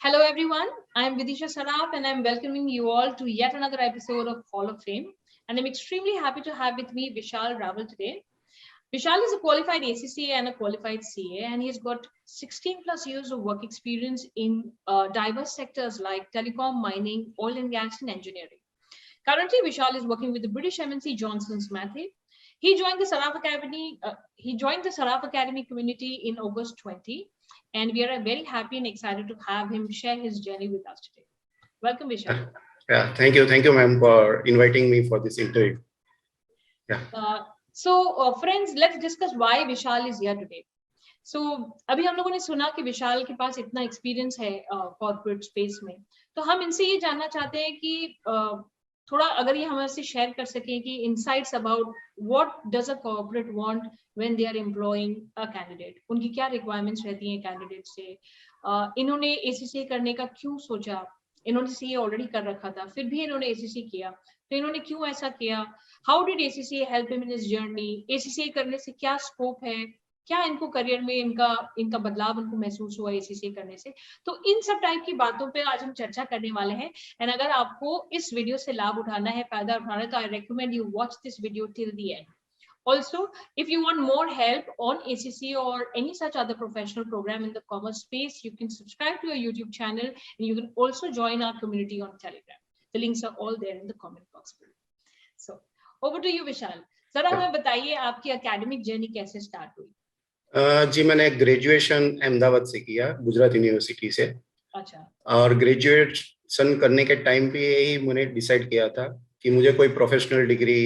Hello everyone, I am Vidisha Saraf and I am welcoming you all to yet another episode of Hall of Fame. And I'm extremely happy to have with me Vishal Raval today. Vishal is a qualified ACCA and a qualified CA, and he's got 16 plus years of work experience in diverse sectors like telecom, mining, oil and gas, and engineering. Currently, Vishal is working with the British MNC Johnson Matthey. He joined the Saraf Academy. He joined the Saraf Academy community in August 20, and we are very happy and excited to have him share his journey with us today. Welcome, Vishal. Yeah, thank you, ma'am, for inviting me for this interview. Yeah. Friends, let's discuss why Vishal is here today. So अभी हम लोगों ने सुना कि विशाल के पास इतना experience है corporate space में, तो हम इनसे ये जानना चाहते हैं कि थोड़ा अगर ये हमसे शेयर कर सकें कि insights about what does a corporate want when they are employing a candidate, उनकी क्या रिक्वायरमेंट्स रहती हैं कैंडिडेट से, इन्होंने एसीसी करने का क्यों सोचा, इन्होंने सीए ऑलरेडी कर रखा था फिर भी इन्होंने एसीसी किया, तो इन्होंने क्यों ऐसा किया, how did ACC help him in his journey, ACC करने से क्या स्कोप है, क्या इनको करियर में इनका बदलाव उनको महसूस हुआ एसीसी करने से। तो इन सब टाइप की बातों पे आज हम चर्चा करने वाले हैं। एंड अगर आपको इस वीडियो से लाभ उठाना है, फायदा उठाना है, तो I recommend you watch this video till the end. Also, if you want more help on ACC or any such other professional program in the commerce space, you can subscribe to our YouTube channel and you can also join our community on Telegram. The links are all there in the comment box below. So, over to you, Vishal. जरा हमें बताइए आपकी academic journey कैसे start हुई? जी, मैंने graduation Ahmedabad से किया, Gujarat university से. अच्छा. और ग्रेजुएशन करने के टाइम पे ही मैंने डिसाइड किया था कि मुझे कोई प्रोफेशनल डिग्री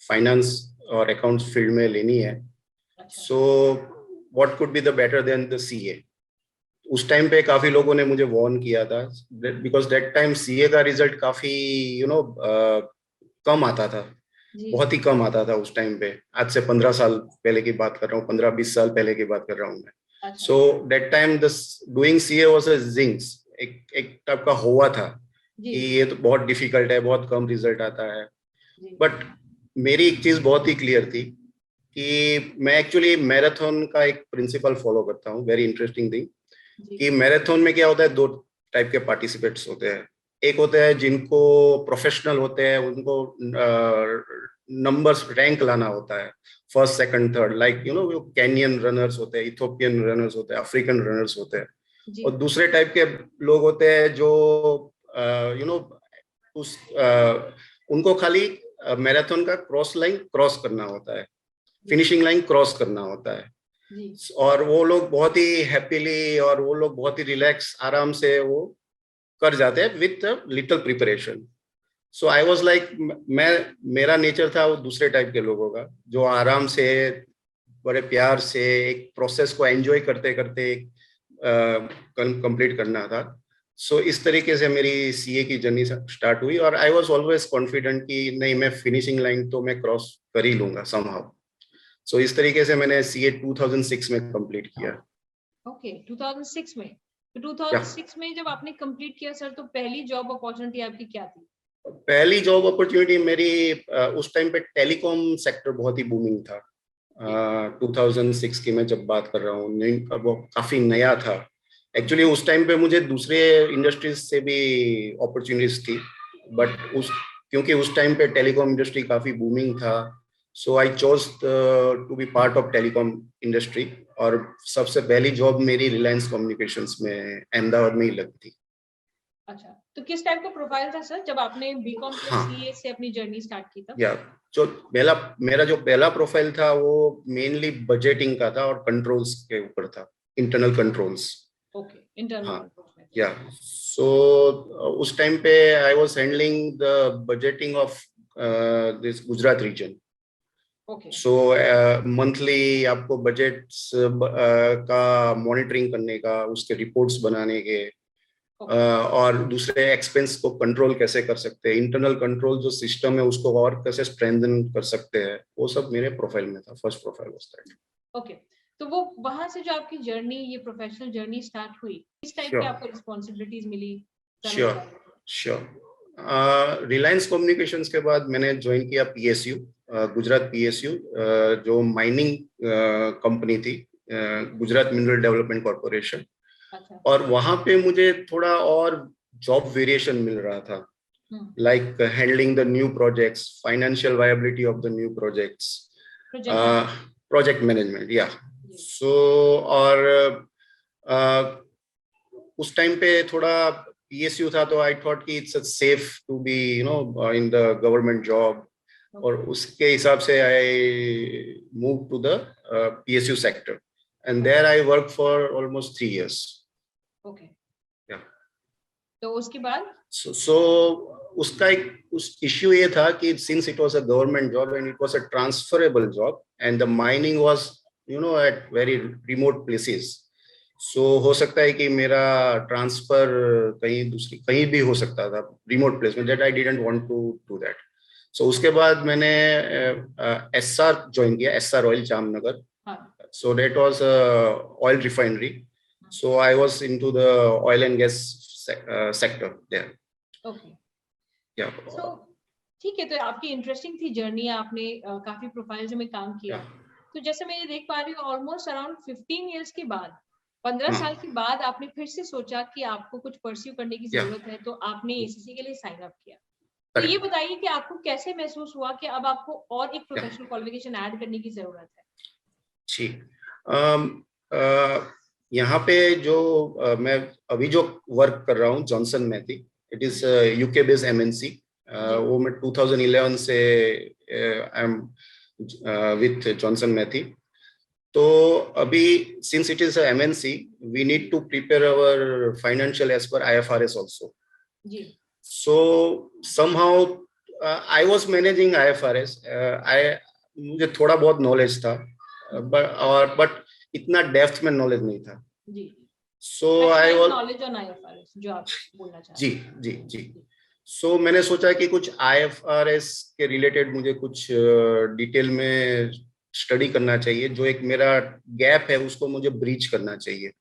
फाइनेंस और अकाउंट्स फील्ड में लेनी है. So what could be the better than the CA. उस टाइम पे काफी लोगों ने मुझे वार्न किया था, बिकॉज दैट टाइम सीए का रिजल्ट काफी कम आता था, बहुत ही कम आता था उस टाइम पे. आज से 15 साल पहले की बात कर रहा हूँ, 15-20 साल पहले की बात कर रहा हूँ मैं. So that time the doing CA was a jinx, एक टाइप का हुआ था कि ये तो बहुत डिफिकल्ट है, बहुत कम रिजल्ट आता है. बट मेरी एक चीज बहुत ही क्लियर थी कि मैं एक्चुअली मैराथन का एक प्रिंसिपल फॉलो करता हूँ. वेरी इंटरेस्टिंग थिंग कि मैराथन में क्या होता है, दो टाइप के पार्टिसिपेंट्स होते हैं. एक होते हैं जिनको प्रोफेशनल होते हैं, उनको नंबर्स रैंक लाना होता है, first second third, like Kenyon runners होते हैं, इथोपियन रनर्स होते हैं, अफ्रीकन रनर्स होते हैं. और दूसरे टाइप के लोग होते हैं जो उनको खाली मैराथन का लाइन क्रॉस करना होता है, फिनिशिंग लाइन क्रॉस करना होता है. और वो लोग बहुत ही हैप्पीली और वो लोग बहुत ही रिलैक्स आराम से वो कर जाते हैं with little preparation. So I was like, मेरा नेचर था वो दूसरे टाइप के लोगों का, जो आराम से बड़े प्यार से एक प्रोसेस को एंजॉय करते करते कंप्लीट करना था. सो इस तरीके से मेरी सीए की जर्नी स्टार्ट हुई और आई वाज ऑलवेज कॉन्फिडेंट कि नहीं, मैं फिनिशिंग लाइन तो मैं क्रॉस कर ही लूंगा समहाउ. सो इस तरीके से मैंने सीए 2006 में कंप्लीट किया. ओके, 2006 में. तो 2006 में जब आपने कंप्लीट किया सर, तो पहली जॉब अपॉर्चुनिटी आपकी क्या थी? पहली जॉब अपॉर्चुनिटी मेरी उस टाइम पे टेलीकॉम सेक्टर बहुत ही बूमिंग था. 2006 की मैं जब बात कर रहा हूँ, वो काफी नया था. एक्चुअली उस टाइम पे मुझे दूसरे इंडस्ट्रीज से भी अपॉर्चुनिटीज थी, बट क्योंकि उस टाइम पे टेलीकॉम इंडस्ट्री काफी बूमिंग था, so I chose to be part of telecom industry. और सबसे पहली जॉब मेरी रिलायंस कम्युनिकेशंस में अहमदाबाद में ही लगी थी. अच्छा, तो किस टाइप का प्रोफाइल था सर जब आपने बीकॉम प्लस सीए से अपनी जर्नी स्टार्ट की था? जो मेरा जो पहला प्रोफाइल था वो मेनली बजटिंग का था और कंट्रोल्स के ऊपर था, internal controls. Okay, internal controls. Yeah so उस टाइम पे I was handling the budgeting of this Gujarat region. So monthly आपको बजट्स का मॉनिटरिंग करने का, उसके रिपोर्ट्स बनाने के, और दूसरे एक्सपेंस को कंट्रोल कैसे कर सकते हैं, इंटरनल कंट्रोल जो सिस्टम है उसको और कैसे स्ट्रेंथन कर सकते हैं, वो सब मेरे प्रोफाइल में था. First profile was that. Okay, तो वो वहां से जो आपकी जर्नी, ये प्रोफेशनल जर्नी स्टार्ट हुई, किस टाइप की आपको रिस्पांसिबिलिटीज मिली? श्योर. रिलायंस कम्युनिकेशंस के बाद मैंने ज्वाइन किया पीएसयू, गुजरात पीएसयू, जो माइनिंग कंपनी थी, गुजरात मिनरल डेवलपमेंट कॉर्पोरेशन. अच्छा। और वहां पे मुझे थोड़ा और जॉब वेरिएशन मिल रहा था, like handling the new projects, financial viability of the new projects, project management, yeah. So और उस टाइम पे थोड़ा PSU था, तो आई थॉट कि it's safe to be in the government job, और उसके हिसाब से I move to the PSU sector, and there I work for almost 3 years. Okay, या तो उसके बाद सो उसका एक उस इश्यू ये था कि since it was a government job and it was a transferable job and the mining was at very remote places, so हो सकता है कि मेरा ट्रांसफर कहीं भी हो सकता था रिमोट प्लेस में, that I didn't want to do that. So उसके बाद मैंने SR ज्वाइन किया, SR oil Jamnagar. So that was oil refinery, so I was into the oil and gas sector there. Okay. Yeah. So ठीक है, तो आपकी interesting थी journey, आपने काफी प्रोफाइल्स में काम किया. तो जैसे मैं ये देख पा रही हूँ ऑलमोस्ट अराउंड 15 इयर्स के बाद, 15 साल के बाद आपने फिर से सोचा कि आपको कुछ परस्यू करने की जरूरत है, तो आपने ACC के लिए साइन अप किया. तो ये बताइए कि आपको कैसे महसूस हुआ कि अब आपको और एक प्रोफेशनल क्वालिफिकेशन ऐड करने की जरूरत है? ठीक, यहाँ पे जो मैं अभी जो वर्क कर रहा हूँ जॉनसन मैथी, it is UK based MNC. वो मैं 2011 से I am with Johnson Matthey. तो अभी since it is MNC, we need to prepare our financial as per IFRS also. So somehow I was managing IFRS. मुझे थोड़ा बहुत knowledge था, but इतना डेप्थ में नॉलेज नहीं था. So I was knowledge on IFRS जो आप बोलना चाहते हैं. जी. सो मैंने सोचा कि कुछ IFRS के रिलेटेड मुझे कुछ डिटेल में स्टडी करना चाहिए, जो एक मेरा गैप है उसको मुझे ब्रीच करना चाहिए.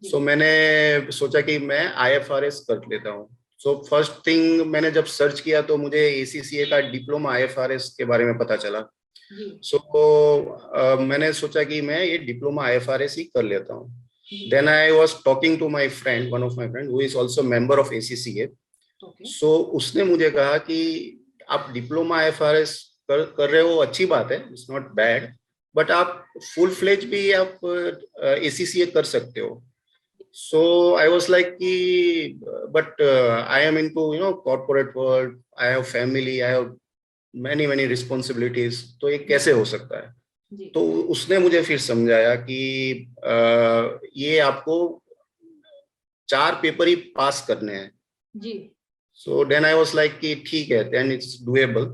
सो मैंने सोचा कि मैं IFRS कर लेता हूँ. सो फर्स्ट थिंग मैंने जब सर्च किया तो मुझे ACCA का डिप्लोमा IFRS के बारे में पता चला. सो मैंने सोचा कि मैं ये डिप्लोमा IFRS ही कर लेता हूँ. Then I was talking to my friend, one of my friend who is also member of ACCA. So उसने मुझे कहा कि आप डिप्लोमा IFRS कर रहे हो, अच्छी बात है, it's not bad, but आप full fledged भी आप ACCA कर सकते हो. So I was like कि but I am into corporate world, I have family, I have many responsibilities, तो ये कैसे हो सकता है? तो उसने मुझे फिर समझाया कि ये आपको 4 पेपर ही पास करने हैं. So then I was like कि ठीक है, देन इट्स डूएबल.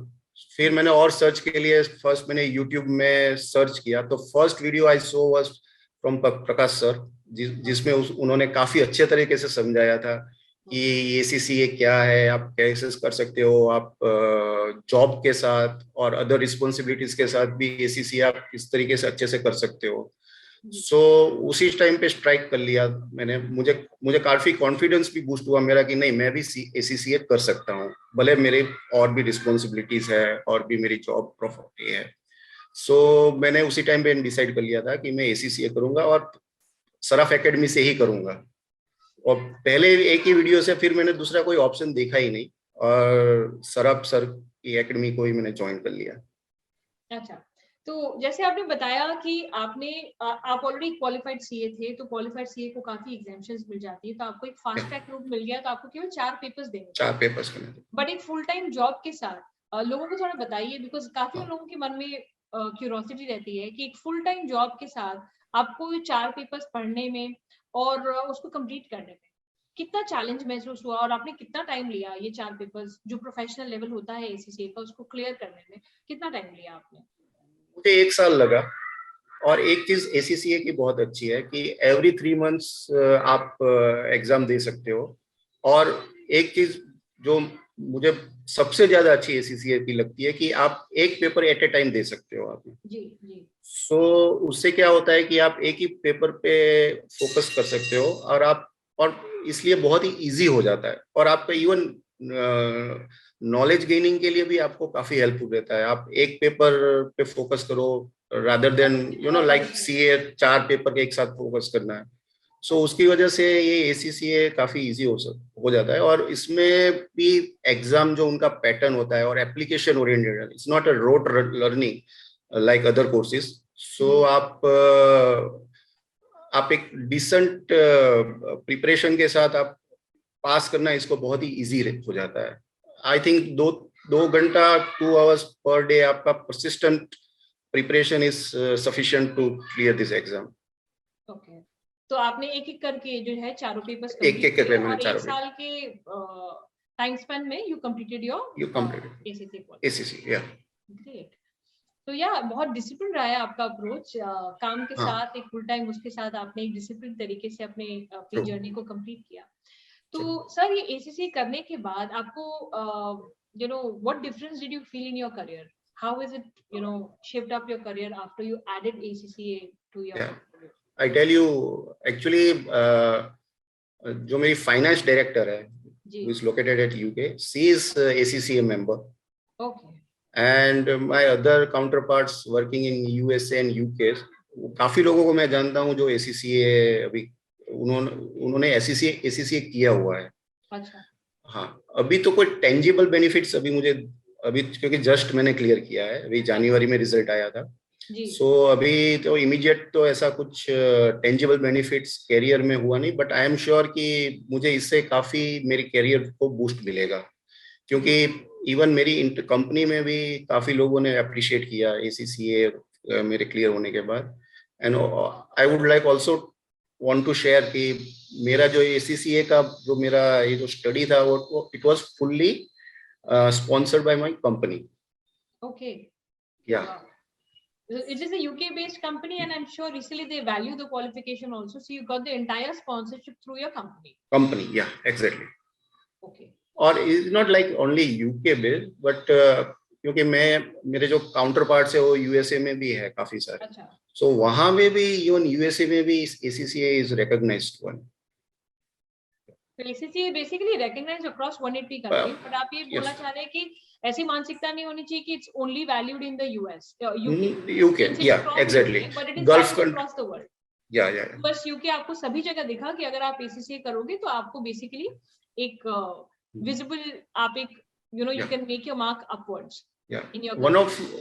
फिर मैंने और सर्च के लिए फर्स्ट मैंने YouTube में सर्च किया, तो first video I so was from Prakash sir, जिसमें उन्होंने काफी अच्छे तरीके से समझाया था कि ACCA क्या है, आप कैसे कर सकते हो, आप जॉब के साथ और अदर रिस्पॉन्सिबिलिटीज के साथ भी ACCA आप किस तरीके से अच्छे से कर सकते हो. सो उसी टाइम पे स्ट्राइक कर लिया मैंने. मुझे काफी कॉन्फिडेंस भी बूस्ट हुआ मेरा कि नहीं, मैं भी ACCA कर सकता हूँ, भले मेरे और भी रिस्पॉन्सिबिलिटीज है और भी मेरी जॉब प्रॉपर्टी है. सो मैंने उसी टाइम पे डिसाइड कर लिया था कि मैं ACCA करूंगा और सराफ एकेडमी से ही करूंगा. और पहले एक ही वीडियो से फिर मैंने दूसरा कोई ऑप्शन देखा ही नहीं, और सराफ सर की एकेडमी को ही मैंने ज्वाइन कर लिया. अच्छा, तो जैसे आपने बताया कि आप ऑलरेडी क्वालिफाइड CA थे, तो क्वालिफाइड CA को काफी एग्जाम्पशंस मिल जाती है, तो आपको एक फास्ट ट्रैक रूट मिल गया, तो आपको केवल 4 पेपर्स देने. 4 पेपर्स करने. बट एक फुल टाइम जॉब के साथ लोगों को थोड़ा बताइए, बिकॉज काफी लोगों के मन में क्यूरियोसिटी रहती है कि एक फुल टाइम जॉब के साथ आपको 4 पेपर्स पढ़ने में और उसको कंप्लीट करने में कितना चैलेंज महसूस हुआ, और आपने कितना टाइम लिया ये 4 पेपर्स जो प्रोफेशनल लेवल होता है ACCA का, उसको क्लियर करने में कितना टाइम लिया आपने? मुझे 1 साल लगा. और एक चीज ACCA की बहुत अच्छी है कि एवरी 3 months आप एग्जाम दे सकते हो. और एक चीज जो मुझे सबसे ज्यादा अच्छी ACCA की लगती है कि आप एक पेपर एट ए टाइम दे सकते हो आप. जी. सो उससे क्या होता है कि आप एक ही पेपर पे फोकस कर सकते हो, और इसलिए बहुत ही इजी हो जाता है, और आपका इवन नॉलेज गेनिंग के लिए भी आपको काफी हेल्पफुल रहता है. आप एक पेपर पे फोकस करो rather than like CA 4 paper के एक साथ फोकस करना है. सो उसकी वजह से ये ACCA काफी इजी हो जाता है, और इसमें भी एग्जाम जो उनका पैटर्न होता है और एप्लीकेशन ओरिएंटेड है, it's not a rote learning like other courses. So आप एक डिसेंट प्रिपरेशन के साथ आप पास करना इसको बहुत ही इजी हो जाता है। आई थिंक 2 घंटा 2 hours पर डे आपका persistent preparation is sufficient to clear this exam. Okay, तो आपने एक एक करके जो है चारों पेपर्स एक एक करके मैंने और चारों 1 साल के टाइम स्पेन में यू कंप्लीटेड योर ACC या ग्रेट। तो या बहुत डिसिप्लिन रहा है आपका अप्रोच, काम के साथ एक फुल टाइम उसके साथ आपने एक डिसिप्लिन तरीके से अपनी जर्नी को कंप्लीट किया। तो सर ये ACCA करने के बाद आपको you know what difference did you feel in your career, how is it you know shift up your career after you added ACCA to your portfolio? I tell you actually जो मेरी finance director है, who is located at UK, she is ACCA member. Okay. And my other counterparts working in USA and UK, काफी लोगों को मैं जानता हूँ जो ACCA अभी उन्होंने ACCA किया हुआ है। अच्छा। हाँ, अभी तो कोई टेंजिबल बेनिफिट्स अभी क्योंकि जस्ट मैंने क्लियर किया है, अभी जनवरी में रिजल्ट आया था। सो अभी तो इमीडिएट तो ऐसा कुछ टेंजिबल बेनिफिट्स कैरियर में हुआ नहीं, बट आई एम श्योर कि मुझे इससे काफी मेरे कैरियर को बूस्ट मिलेगा, क्योंकि इवन मेरी कंपनी में भी काफी लोगों ने अप्रिशिएट किया ACCA मेरे क्लियर होने के बाद। And I would like also want to share कि मेरा जो ACCA का जो मेरा ये जो स्टडी था वो it was fully sponsored by my company. Okay, या it is a UK based company and I'm sure recently they value the qualification also, so you got the entire sponsorship through your company. Yeah, exactly. Okay. और is not like only UK based, but क्योंकि मेरे जो counter parts है वो USA में भी है काफी सारे। अच्छा। सो वहां में भी इवन USA में भी ACCA इज रिकॉग्नाइज्ड वन। तो ACCA basically recognised across 180 countries, but आप ये बोलना चाह रहे हैं कि ऐसी मानसिकता नहीं होनी चाहिए कि it's only valued in the US UK या exactly but it is gulf across the world. या बस UK आपको सभी जगह दिखा कि अगर आप ACCA करोगे तो आपको बेसिकली एक visible आप एक you can make your mark upwards in your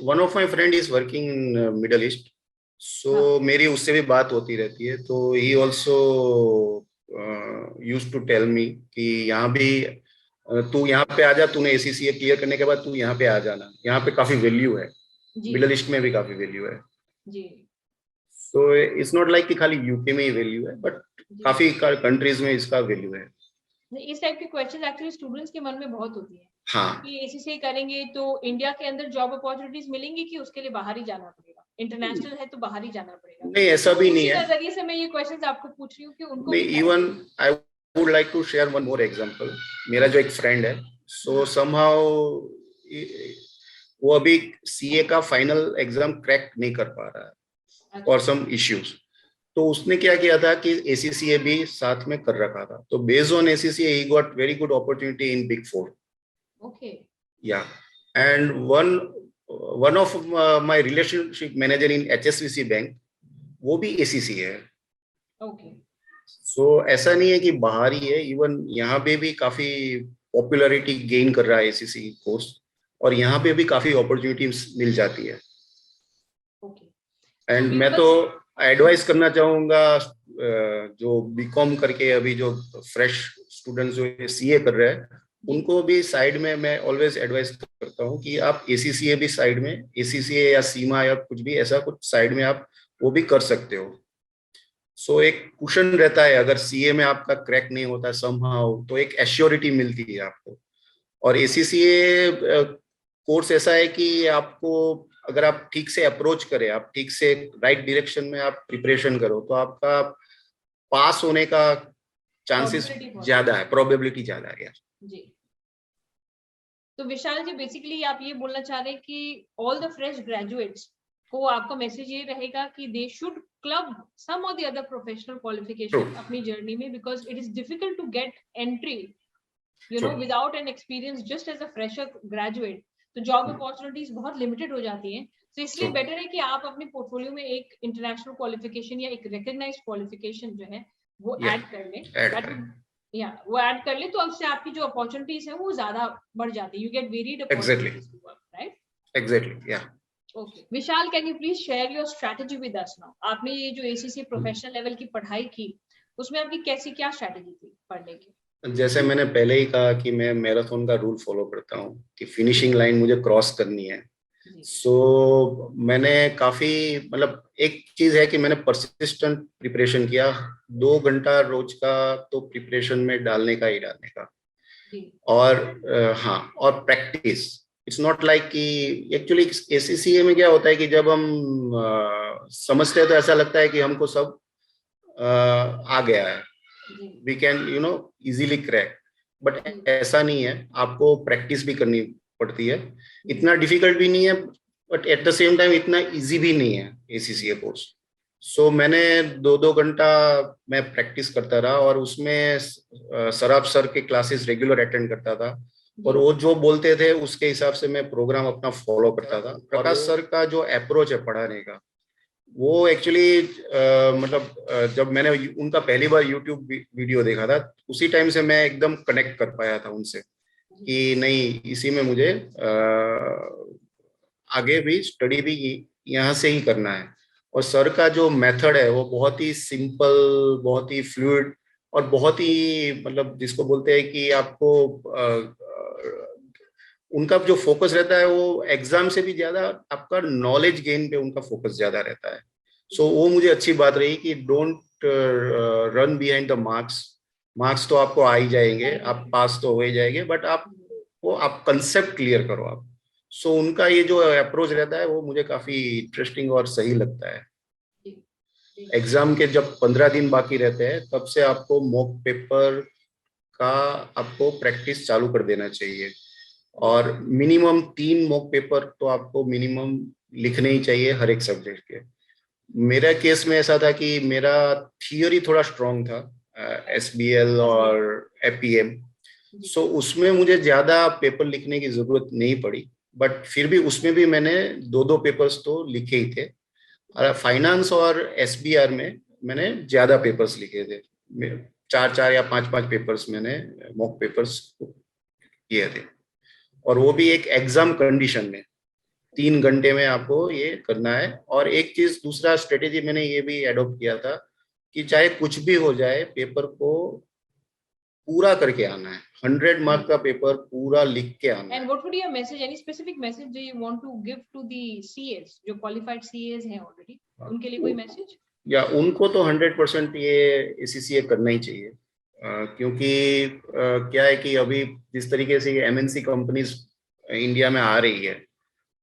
one of my friend is working in Middle East, so मेरी उससे भी बात होती रहती है, तो he also used to tell me कि यहाँ भी तू यहाँ पे आ जा, तूने ACCA क्लियर करने के बाद तू यहाँ पे आ जाना, यहाँ पे काफी वैल्यू है, मिडिल ईस्ट में भी काफी वैल्यू है जी। so it's not like कि खाली UK में ही वैल्यू है, बट काफी कंट्रीज में इसका वैल्यू है। इस टाइप के क्वेश्चन एक्चुअली स्टूडेंट्स के मन में बहुत होती है। हाँ, कि ACCA करेंगे तो इंडिया के अंदर जॉब अपॉर्चुनिटीज मिलेंगी कि उसके लिए बाहर ही जाना पड़ेगा, इंटरनेशनल है तो बाहर ही जाना पड़ेगा? नहीं, ऐसा भी नहीं है। नजरिए से मैं ये क्वेश्चंस आपको पूछ रही हूँ कि उनको even I would like to share one more example. मेरा जो एक फ्रेंड है, सो समहाउ वो अभी CA का फाइनल एग्जाम क्रैक नहीं कर पा रहा है और सम इश्यूज, तो उसने क्या किया था कि ACCA भी साथ में कर रखा था, तो based on ACCA he got very good opportunity in big 4। Okay, yeah and one of my relationship manager in HSBC bank, वो भी ACCA है। ओके, सो ऐसा नहीं है कि बाहर ही है, इवन यहाँ पे भी काफी पॉपुलैरिटी गेन कर रहा है ACCA कोर्स, और यहाँ पे भी काफी अपॉर्चुनिटीज मिल जाती है। एंड मैं तो एडवाइस करना चाहूंगा जो BCom करके अभी जो फ्रेश स्टूडेंट्स जो CA कर रहे हैं, उनको भी साइड में मैं ऑलवेज एडवाइस करता हूँ कि आप ACCA भी साइड में, ACCA या सीमा या कुछ भी ऐसा कुछ साइड में आप वो भी कर सकते हो। सो एक कुशन रहता है, अगर CA में आपका क्रैक नहीं होता समहाउ, तो एक एश्योरिटी मिलती है आपको। और ACCA कोर्स ऐसा है कि आपको अगर आप ठीक से अप्रोच करें, आप ठीक से राइट डायरेक्शन में आप प्रिपरेशन करो, तो आपका पास होने का चांसेस ज्यादा है, प्रोबेबिलिटी ज्यादा है जी। तो विशाल जी, बेसिकली आप ये बोलना चाह रहे हैं कि ऑल द फ्रेश ग्रेजुएट्स को आपका मैसेज ये रहेगा कि दे शुड क्लब सम और द अदर प्रोफेशनल क्वालिफिकेशन अपनी जर्नी में, because it is difficult to get entry without an experience just as a fresher graduate, तो जॉब अपॉर्चुनिटीज बहुत लिमिटेड हो जाती हैं। तो इसलिए बेटर है कि आप अपने पोर्टफोलियो में एक इंटरनेशनल क्वालिफिकेशन या एक रिकॉग्नाइज्ड क्वालिफिकेशन जो है वो ऐड कर ले, वो ऐड कर ले, तो उससे आपकी जो अपॉर्चुनिटीज है वो ज्यादा बढ़ जाती है. You get varied opportunities to work, right? Exactly, yeah. Okay Vishal, can you please share your strategy with us now? आपने ये जो एसीसी प्रोफेशनल लेवल की पढ़ाई की, उसमें आपकी कैसी क्या स्ट्रेटजी थी पढ़ने की? जैसे मैंने पहले ही कहा कि मैं मैराथन का रूल फॉलो करता हूँ कि फिनिशिंग लाइन मुझे क्रॉस करनी है. सो मैंने काफी, मतलब एक चीज है कि मैंने परसिस्टेंट प्रिपरेशन किया. 2 घंटा रोज का तो प्रिपरेशन में डालने का. और हाँ, और प्रैक्टिस. इट्स नॉट लाइक कि एक्चुअली एसीसीए में क्या होता है कि जब हम समझते हैं तो ऐसा लगता है कि हमको सब आ गया है, we can easily crack. But ऐसा नहीं है, आपको प्रैक्टिस भी करनी पड़ती है. इतना डिफिकल्ट भी नहीं है, but at the same time इतना इजी भी नहीं है एसीसीए कोर्स. सो मैंने 2-2 घंटा मैं प्रैक्टिस करता रहा, और उसमें सराब सर के क्लासेस रेगुलर अटेंड करता था, और वो जो बोलते थे उसके हिसाब से मैं प्रोग्राम अपना फॉलो करता था. प्रकाश सर का जो अप्रोच है पढ़ाने का, वो एक्चुअली जब मैंने उनका पहली बार यूट्यूब वीडियो देखा था, उसी टाइम से मैं एकदम कनेक्ट कर पाया था उनसे कि नहीं, इसी में मुझे आगे भी स्टडी भी यहाँ से ही करना है. और सर का जो मेथड है वो बहुत ही सिंपल, बहुत ही फ्लूइड, और बहुत ही मतलब जिसको बोलते हैं कि आपको उनका जो फोकस रहता है वो एग्जाम से भी ज्यादा आपका नॉलेज गेन पे उनका फोकस ज्यादा रहता है. सो वो मुझे अच्छी बात रही कि don't run behind the marks तो आपको आ ही जाएंगे, आप पास तो हो ही जाएंगे, बट आप कंसेप्ट क्लियर करो आप. सो उनका ये जो अप्रोच रहता है वो मुझे काफी इंटरेस्टिंग और सही लगता है. एग्जाम के जब 15 दिन बाकी रहते हैं, तब से आपको मॉक पेपर का आपको प्रैक्टिस चालू कर देना चाहिए. और मिनिमम 3 मॉक पेपर तो आपको मिनिमम लिखने ही चाहिए हर एक सब्जेक्ट के. मेरा केस में ऐसा था कि मेरा थियोरी थोड़ा स्ट्रांग था, एसबीएल और एपीएम. सो उसमें मुझे ज्यादा पेपर लिखने की जरूरत नहीं पड़ी, बट फिर भी उसमें भी मैंने 2-2 पेपर्स तो लिखे ही थे. फाइनेंस और एसबीआर में मैंने ज्यादा पेपर्स लिखे थे. 4-4 या 5-5 पेपर्स मैंने मॉक पेपर्स किए थे, और वो भी एक एग्जाम कंडीशन में 3 घंटे में आपको ये करना है. और एक चीज, दूसरा स्ट्रेटेजी मैंने ये भी एडॉप्ट किया था कि चाहे कुछ भी हो जाए, पेपर को पूरा करके आना है. 100 मार्क का पेपर पूरा लिख के आना है. And what would be your message? Any specific message do you want to give to the CAs जो qualified CAs हैं already? उनके लिए कोई मैसेज? या उनको तो 100% ये एसीसीए करना ही चाहिए. क्योंकि क्या है कि अभी जिस तरीके से एमएनसी कंपनीज इंडिया में आ रही है,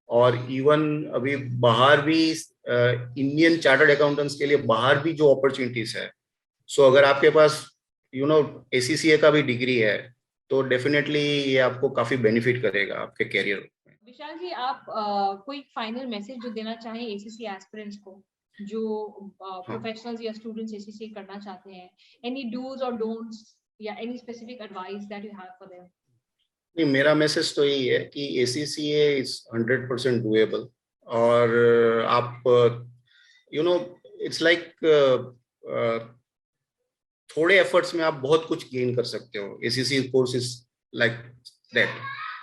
और इवन अभी बाहर भी इंडियन चार्टर्ड अकाउंटेंट्स के लिए बाहर भी जो अपॉर्चुनिटीज है, सो अगर आपके पास एसीसीए का भी डिग्री है तो डेफिनेटली ये आपको काफी बेनिफिट करेगा आपके कैरियर में. विशाल जी, आप कोई फाइनल मैसेज जो देना चाहें एसीसी एस्पिरेंट्स को, जो प्रोफेशनल्स या स्टूडेंट्स एसीसी करना चाहते हैं, एनी डूज और डोंट्स या any specific advice that you have for them? नहीं, मेरा मैसेज तो यही है कि एसीसीए इज 100% डूएबल. और आप इट्स लाइक थोड़े एफर्ट्स में आप बहुत कुछ गेन कर सकते हो. ACC course is like that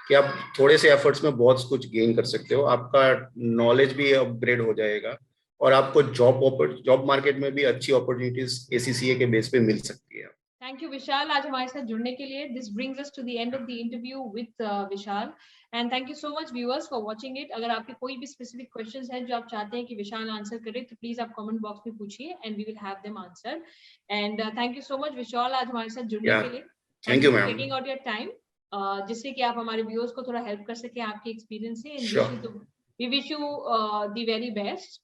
कि आप थोड़े से एफर्ट्स में बहुत कुछ गेन कर सकते हो. आपका नॉलेज भी अपग्रेड हो जाएगा, और आपको जॉब मार्केट में भी अच्छी अपॉर्चुनिटीज एसीसीए के बेस पे मिल सकती है. थैंक यू विशाल, आज हमारे साथ जुड़ने के लिए. This brings us to the end of the interview with Vishal, and thank you so much viewers for watching it. अगर आपके कोई भी स्पेसिफिक क्वेश्चंस हैं जो आप चाहते हैं कि विशाल आंसर करे, तो प्लीज आप कमेंट बॉक्स में पूछिए and we will have them answer. And thank you so much Vishal आज हमारे साथ जुड़ने के लिए. Thank you ma'am, taking out your time, जिससे कि आप हमारे व्यूअर्स को थोड़ा हेल्प कर सके आपके एक्सपीरियंस से. We wish you the very best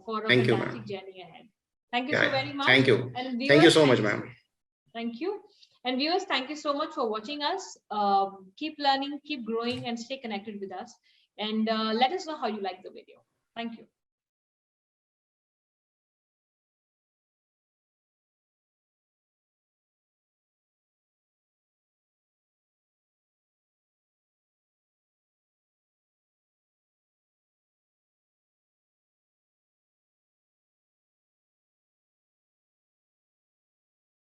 for a fantastic journey ahead. Thank you so very much. Thank you. And viewers, thank you so much, ma'am. Thank you. And viewers, thank you so much for watching us. Keep learning, keep growing, and stay connected with us. And let us know how you like the video. Thank you.